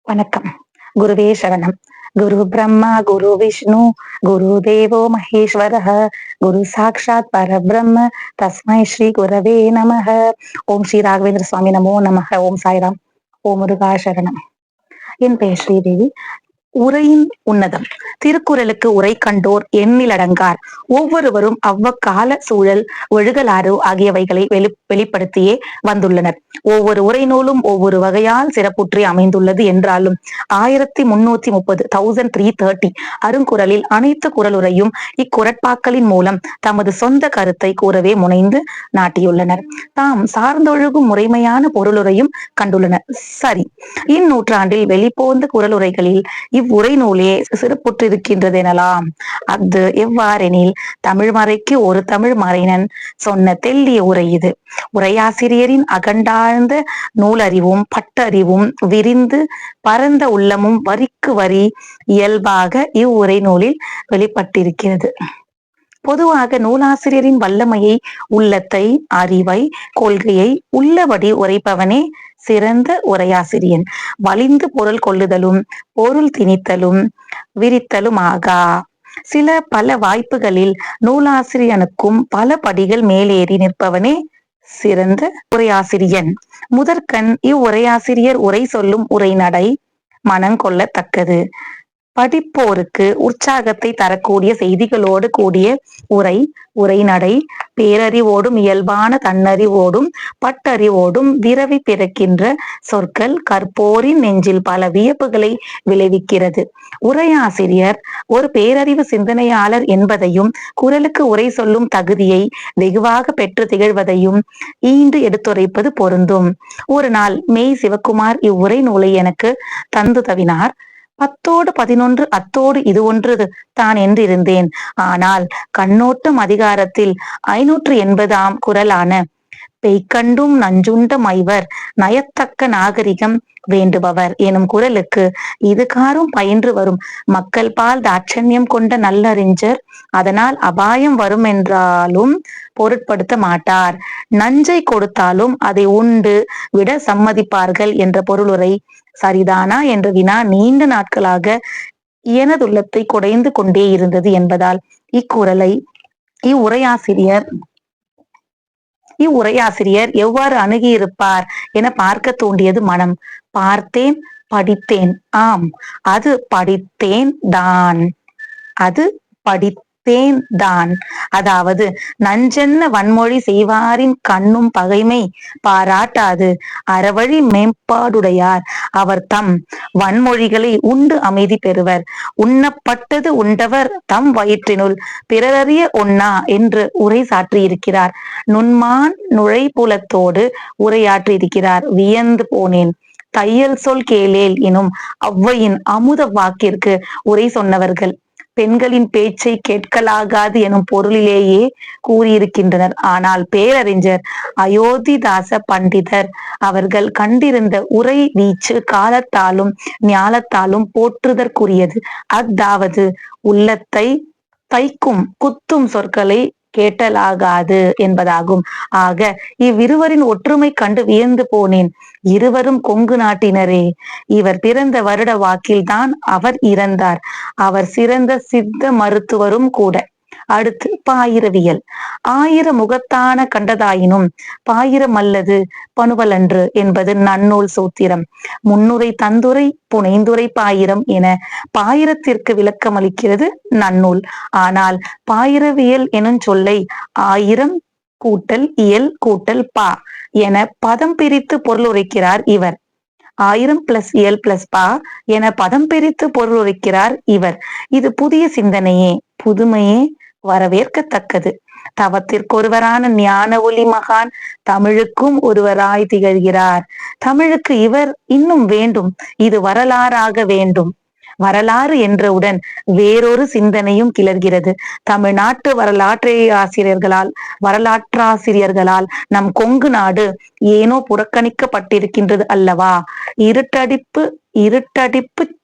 வணக்கம். குருவே சரணம். குரு பிரம்மா, குரு விஷ்ணு, குரு தேவோ மகேஸ்வரः, குரு சாக்ஷாத் பரபிரம்ம, தஸ்மை ஸ்ரீ குரவே நமः. ஓம் ஸ்ரீ ராகவேந்திர சுவாமி நமோ நமः. ஓம் சாய்ராம். ஓம் முருகா சரணம். என் பெயர் ஸ்ரீதேவி. உரையின் உன்னதம். திருக்குறளுக்கு உரை கண்டோர் எண்ணிலடங்கார். ஒவ்வொருவரும் அவ்வக்கால சூழல், ஒழுகலாறு ஆகியவைகளை வெளிப்படுத்தியே வந்துள்ளனர். ஒவ்வொரு உரை நூலும் ஒவ்வொரு வகையால் சிறப்புற்றி அமைந்துள்ளது என்றாலும் 1330 அருங்குறளில் அனைத்து குறளுரையும் இக்குறட்பாக்களின் மூலம் தமது சொந்த கருத்தை கூறவே முனைந்து நாட்டியுள்ளனர். தாம் சார்ந்தொழுகும் முறைமையான பொருளுரையும் கண்டுள்ளனர். சரி, இந்நூற்றாண்டில் வெளிப்போந்த குறளுரைகளில் இவ்வுரை நூலே சிறப்புற்றிருக்கின்றது எனலாம். அது எவ்வாறெனில், தமிழ் மறைக்கு ஒரு தமிழ் மறைனன் சொன்ன தெள்ளிய உரை இது. உரையாசிரியரின் அகண்டாழ்ந்த நூலறிவும் பட்டறிவும் விரிந்து பரந்த உள்ளமும் வரிக்கு வரி இயல்பாக இவ்வுரை நூலில் வெளிப்பட்டிருக்கிறது. பொதுவாக நூலாசிரியரின் வல்லமையை, உள்ளத்தை, அறிவை, கொள்கையை உள்ளபடி உரைப்பவனே சிறந்த உரையாசிரியன். வலிந்து பொருள் கொள்ளுதலும் பொருள் திணித்தலும் விரித்தலும் ஆகா. பல வாய்ப்புகளில் நூலாசிரியனுக்கும் பல படிகள் மேலேறி நிற்பவனே சிறந்த உரையாசிரியன். முதற்கண் இவ்வுரையாசிரியர் உரை சொல்லும் உரைநடை மனங்கொள்ளத்தக்கது. படிப்போருக்கு உற்சாகத்தை தரக்கூடிய செய்திகளோடு கூடிய உரைநடை பேரறிவோடும் இயல்பான தன்னறிவோடும் பட்டறிவோடும் விரவி பிறக்கின்ற சொற்கள் கற்போரின் நெஞ்சில் பல வியப்புகளை விளைவிக்கிறது. உரையாசிரியர் ஒரு பேரறிவு சிந்தனையாளர் என்பதையும் குறளுக்கு உரை சொல்லும் தகுதியை வெகுவாக பெற்று திகழ்வதையும் ஈண்டு எடுத்துரைப்பது பொருந்தும். ஒரு நாள் மெய் சிவக்குமார் இவ்வுரை நூலை எனக்கு தந்து தவினார். 10 அத்தோடு இது ஒன்று தான் என்றிருந்தேன். ஆனால் கண்ணோட்டம் அதிகாரத்தில் 580 குறளான பெய்கண்டும் நஞ்சுண்ட மைவர் நயத்தக்க நாகரிகம் வேண்டுபவர் எனும் குறளுக்கு இதுகாரும் பயின்று வரும் மக்கள் பால் தாட்சண்யம் கொண்ட நல்லறிஞர் அதனால் அபாயம் வரும் என்றாலும் பொருட்படுத்த மாட்டார். நஞ்சை கொடுத்தாலும் அதை உண்டு விட சம்மதிப்பார்கள் என்ற பொருளுரை சரிதானா என்ற வினா நீண்ட நாட்களாக எனதுள்ளத்தை குடைந்து கொண்டே இருந்தது என்பதால் இக்குறளை இவ்வுரையாசிரியர் எவ்வாறு அணுகியிருப்பார் என பார்க்க தூண்டியது மனம். பார்த்தேன், படித்தேன். ஆம், அது படித்தேன் தான். அதாவது, நஞ்சென்ன வன்மொழி செய்வாரின் கண்ணும் பகைமை பாராட்டாது அறவழி மேம்பாடுடையார் அவர் தம் வன்மொழிகளை உண்டு அமைதி பெறுவர். உண்ணப்பட்டது உண்டவர் தம் வயிற்றினுள் பிறரறிய ஒண்ணா என்று உரை சாற்றியிருக்கிறார். நுண்மான் நுழைப்புலத்தோடு உரையாற்றியிருக்கிறார். வியந்து போனேன். தையல் சொல் கேளேல் எனும் ஔவையின் அமுத வாக்கிற்கு உரை சொன்னவர்கள் பெண்களின் பேச்சை கேட்கலாகாது எனும் பொருளிலேயே கூறியிருக்கின்றனர். ஆனால் பேரறிஞர் அயோத்திதாச பண்டிதர் அவர்கள் கண்டிருந்த உரை வீச்சு காலத்தாலும் ஞாலத்தாலும் போற்றுதற்குரியது. அதாவது, உள்ளத்தை தைக்கும் குத்தும் சொற்களை கேட்டலாகாது என்பதாகும். ஆக இவ்விருவரின் ஒற்றுமை கண்டு வியந்து போனேன். இருவரும் கொங்கு நாட்டினரே. இவர் பிறந்த வருட வாக்கில்தான் அவர் இறந்தார். அவர் சிறந்த சித்த மருத்துவரும் கூட. அடுத்து பாயிரவியல். 1000 முகத்தான கண்டதாயினும் பாயிரம் அல்லது பணுவலன்று என்பது நன்னூல் சூத்திரம். முன்னுரை தந்துரை புனைந்துரை பாயிரம் என பாயிரத்திற்கு விளக்கம் அளிக்கிறது நன்னூல். ஆனால் பாயிரவியல் எனும் சொல்லை 1000 கூட்டல் இயல் கூட்டல் பா என பதம் பிரித்து பொருள் உரைக்கிறார் இவர். 1000 பிளஸ் இயல் பிளஸ் பா என பதம் பிரித்து பொருள் உரைக்கிறார் இவர். இது புதிய சிந்தனையே, புதுமையே, வரவேற்கத்தக்கது. தவத்திற்கொருவரான ஞான ஒளி மகான் தமிழுக்கும் ஒருவராய் திகழ்கிறார். தமிழுக்கு இவர் இன்னும் வேண்டும். இது வரலாறாக வேண்டும். வரலாறு என்றவுடன் வேறொரு சிந்தனையும் கிளர்கிறது. தமிழ்நாட்டு வரலாற்றாசிரியர்களால் நம் கொங்கு நாடு ஏனோ புறக்கணிக்கப்பட்டிருக்கின்றது அல்லவா? இருட்டடிப்பு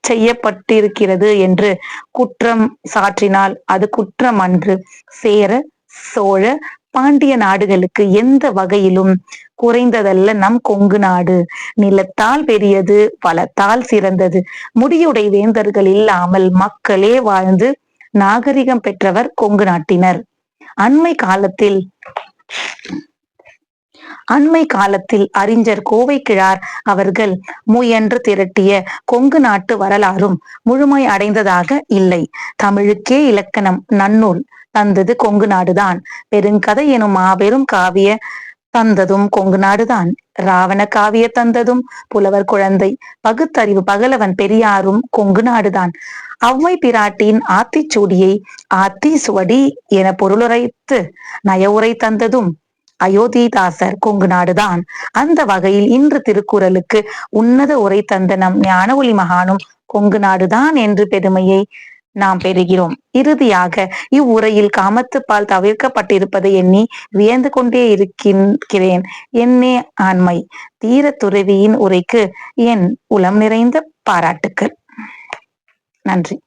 செய்யப்பட்டிருக்கிறது என்று குற்றம் சாற்றினால் அது குற்றம் அன்று. சேர, சோழ, பாண்டிய நாடுகளுக்கு எந்த வகையிலும் குறைந்ததல்ல நம் கொங்கு நாடு. நிலத்தால் பெரியது, வளத்தால் சிறந்தது. முடியுடை வேந்தர்கள் இல்லாமல் மக்களே வாழ்ந்து நாகரிகம் பெற்றவர் கொங்கு நாட்டினர். அண்மை காலத்தில் அறிஞர் கோவை கிழார் அவர்கள் முயன்று திரட்டிய கொங்கு நாட்டு வரலாறும் முழுமை அடைந்ததாக இல்லை. தமிழுக்கே இலக்கணம் நன்னூல் தந்தது கொங்கு நாடுதான். பெருங்கதை எனும் மாபெரும் காவிய தந்ததும் கொங்கு நாடுதான். ராவண காவிய தந்ததும் புலவர் குழந்தை பகுத்தறிவு பகலவன் பெரியாரும் கொங்கு நாடுதான். அவ்வை பிராட்டியின் ஆத்திச்சூடியை ஆத்தி சுவடி என பொருளுரைத்து நயவுரை தந்ததும் அயோத்திதாசர் கொங்கு நாடுதான். அந்த வகையில் இன்று திருக்குறளுக்கு உன்னத உரை தந்த நம் ஞான ஒளி மகானும் கொங்கு நாடுதான் என்று பெருமையை நாம் பெறுகிறோம். இறுதியாக இவ்வுரையில் காமத்துப்பால் தவிர்க்கப்பட்டிருப்பதை எண்ணி வியந்து கொண்டே இருக்கிறேன். என்னே ஆண்மை தீர துறவியின் உரைக்கு என் உளம் நிறைந்த பாராட்டுக்கள். நன்றி.